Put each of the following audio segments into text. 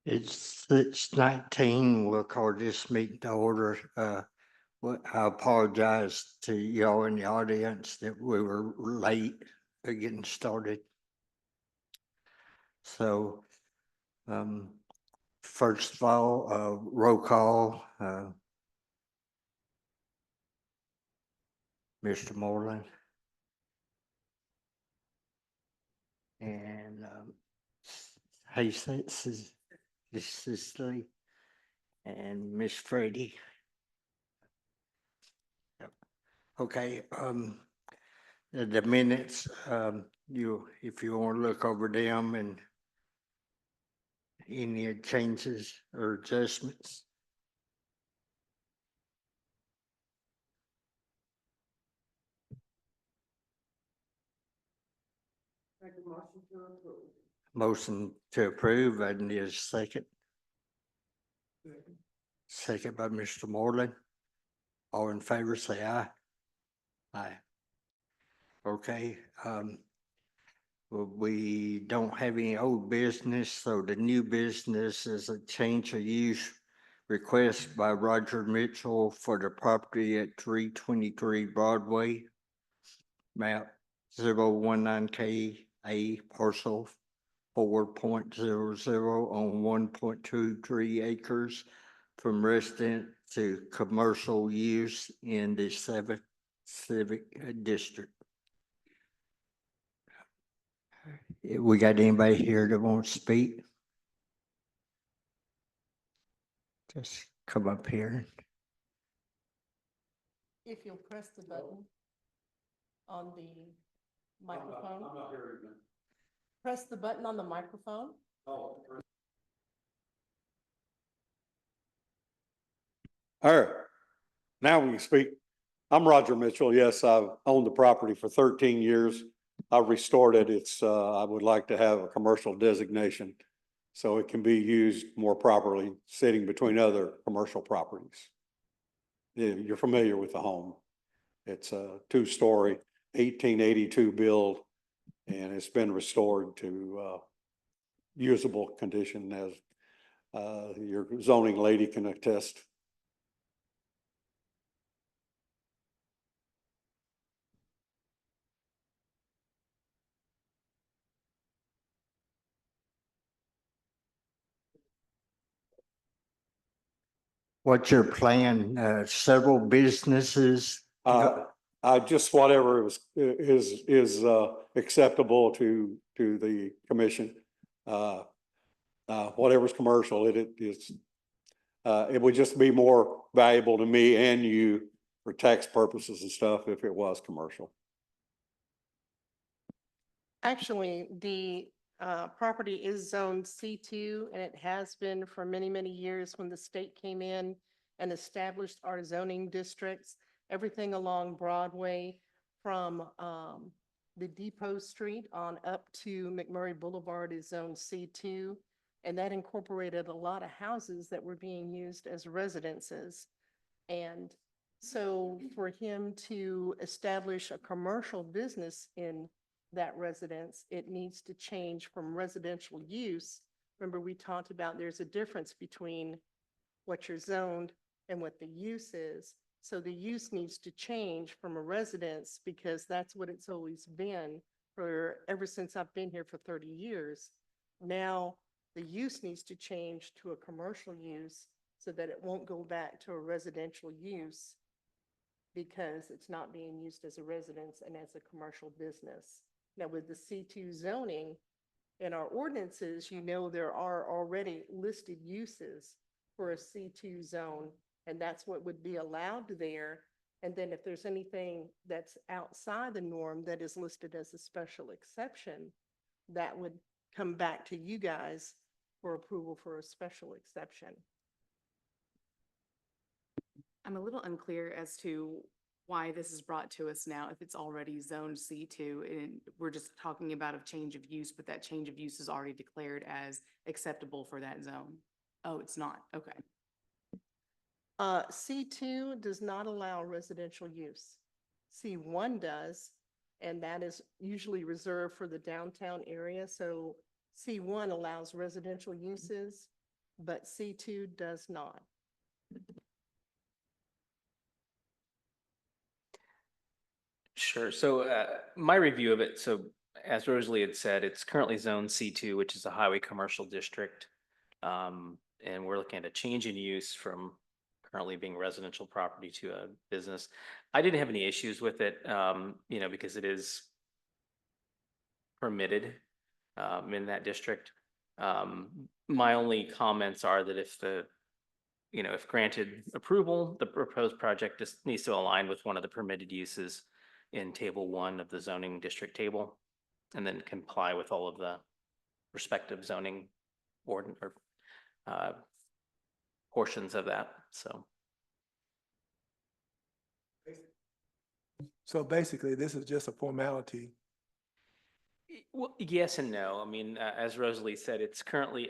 It's 6:19. We'll call this meeting to order. I apologize to y'all in the audience that we were late getting started. So, um, first of all, roll call, Mr. Moreland. And, hey, Cicely and Miss Freddie. Yep. Okay, the minutes, if you want to look over them and any changes or adjustments. Make a motion to approve. Motion to approve, I need a second. Second by Mr. Moreland. All in favor, say aye. Aye. Okay, we don't have any old business, so the new business is a change of use request by Roger Mitchell for the property at 323 Broadway, map 019KA parcel 4.00 on 1.23 acres from resident to commercial use in the 7th Civic District. We got anybody here that wants to speak? Just come up here. If you'll press the button on the microphone. I'm not hearing you. Press the button on the microphone. Oh. All right, now we can speak. I'm Roger Mitchell. Yes, I've owned the property for 13 years. I've restored it. I would like to have a commercial designation so it can be used more properly, sitting between other commercial properties. Yeah, you're familiar with the home. It's a 2-story, 1882 build, and it's been restored to usable condition, as your zoning lady can attest. What's your plan? Several businesses? Just whatever is acceptable to the commission. Whatever's commercial, it would just be more valuable to me and you for tax purposes and stuff if it was commercial. Actually, the property is zoned C2, and it has been for many, many years. When the state came in and established our zoning districts, everything along Broadway from the Depot Street on up to McMurray Boulevard is zoned C2. And that incorporated a lot of houses that were being used as residences. And so for him to establish a commercial business in that residence, it needs to change from residential use. Remember, we talked about there's a difference between what you're zoned and what the use is. So the use needs to change from a residence, because that's what it's always been for ever since I've been here for 30 years. Now the use needs to change to a commercial use so that it won't go back to a residential use, because it's not being used as a residence and as a commercial business. Now, with the C2 zoning in our ordinances, there are already listed uses for a C2 zone, and that's what would be allowed there. And then if there's anything that's outside the norm that is listed as a special exception, that would come back to you guys for approval for a special exception. I'm a little unclear as to why this is brought to us now, if it's already zoned C2, and we're just talking about a change of use, but that change of use is already declared as acceptable for that zone. Oh, it's not. Okay. C2 does not allow residential use. C1 does, and that is usually reserved for the downtown area. So C1 allows residential uses, but C2 does not. Sure. So my review of it, so as Rosalie had said, it's currently zone C2, which is a highway commercial district. And we're looking at a change in use from currently being residential property to a business. I didn't have any issues with it, because it is permitted in that district. My only comments are that if granted approval, the proposed project just needs to align with one of the permitted uses in table 1 of the zoning district table, and then comply with all of the respective zoning portions of that, so. So basically, this is just a formality. Well, yes and no. I mean, as Rosalie said, it's currently,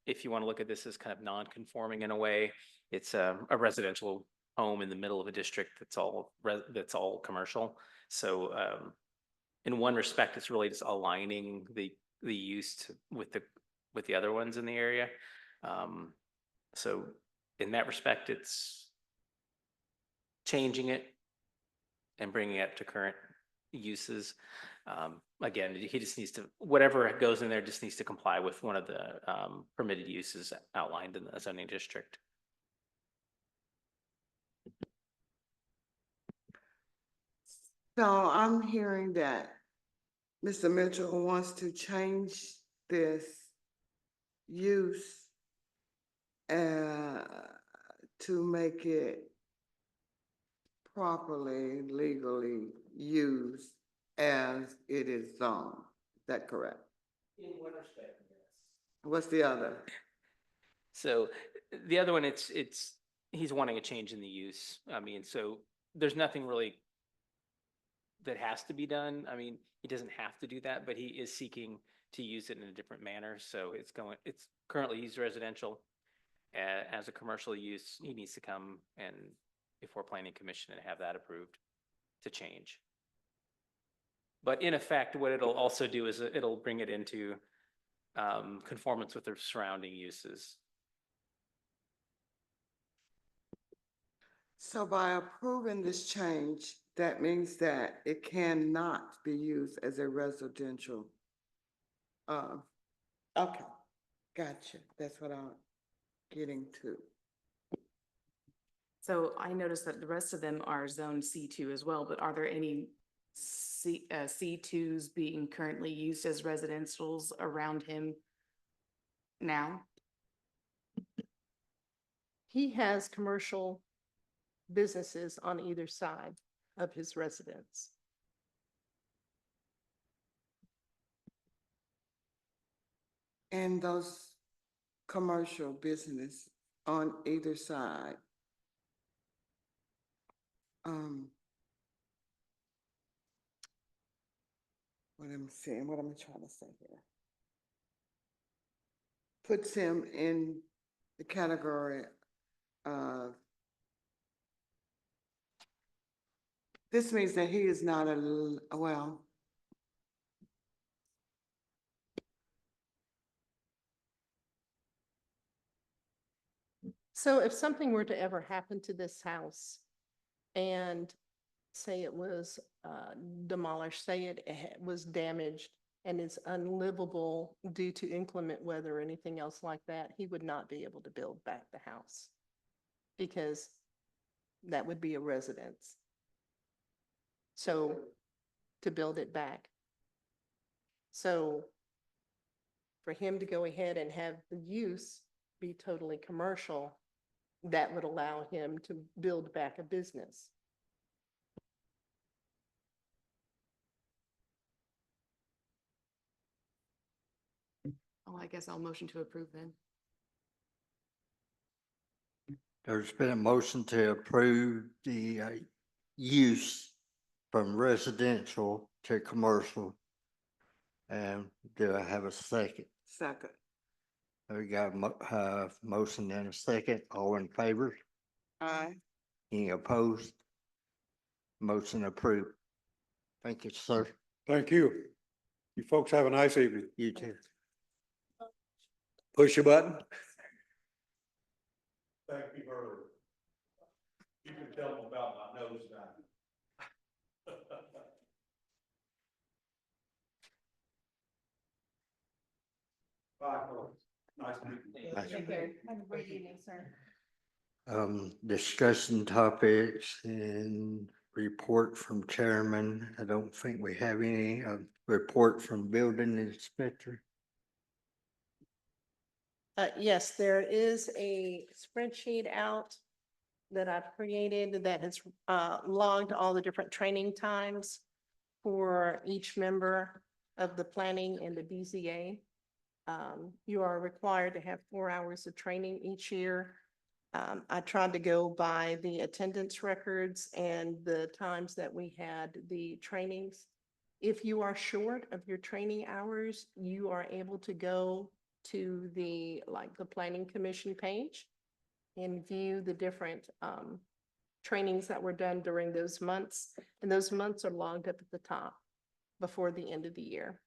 if you want to look at this as kind of non-conforming in a way, it's a residential home in the middle of a district that's all commercial. So in one respect, it's really just aligning the use with the other ones in the area. So in that respect, it's changing it and bringing it to current uses. Again, he just needs to, whatever goes in there just needs to comply with one of the permitted uses outlined in the zoning district. So I'm hearing that Mr. Mitchell wants to change this use to make it properly, legally used as it is zoned. Is that correct? In what respect? What's the other? So the other one, he's wanting a change in the use. So there's nothing really that has to be done. He doesn't have to do that, but he is seeking to use it in a different manner. So it's currently used residential. As a commercial use, he needs to come and before planning commission and have that approved to change. But in effect, what it'll also do is it'll bring it into conformance with the surrounding uses. So by approving this change, that means that it cannot be used as a residential. Okay, gotcha. That's what I'm getting to. So I noticed that the rest of them are zone C2 as well, but are there any C2s being currently used as residentials around him now? He has commercial businesses on either side of his residence. And those commercial business on either side. What I'm saying, what am I trying to say here? Puts him in the category of, this means that he is not well. So if something were to ever happen to this house and say it was demolished, say it was damaged and is unlivable due to inclement weather or anything else like that, he would not be able to build back the house because that would be a residence. So to build it back. So for him to go ahead and have the use be totally commercial, that would allow him to build back a business. Oh, I guess I'll motion to approve then. There's been a motion to approve the use from residential to commercial. And do I have a second? Second. We got a motion and a second. All in favor? Aye. Any opposed? Motion approved. Thank you, sir. Thank you. You folks have a nice evening. You too. Push your button. You can tell them about my nose dive. Bye, folks. Nice meeting you. Nice. Take care. Have a great evening, sir. Discussion topics and report from chairman. I don't think we have any, report from building inspector. Yes, there is a spreadsheet out that I've created that has logged all the different training times for each member of the planning and the BZA. You are required to have 4 hours of training each year. I tried to go by the attendance records and the times that we had the trainings. If you are short of your training hours, you are able to go to the planning commission page and view the different trainings that were done during those months. And those months are logged up at the top before the end of the year.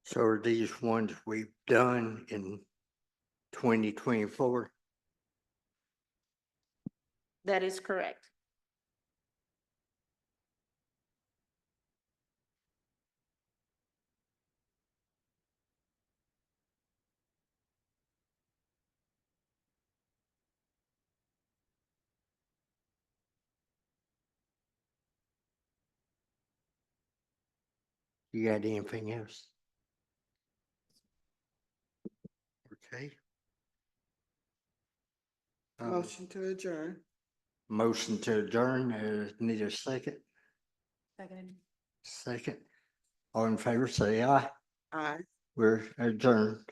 So are these ones we've done in 2024? That is correct. You got anything else? Okay. Motion to adjourn. Motion to adjourn, need a second? Second. Second. All in favor, say aye. Aye. We're adjourned.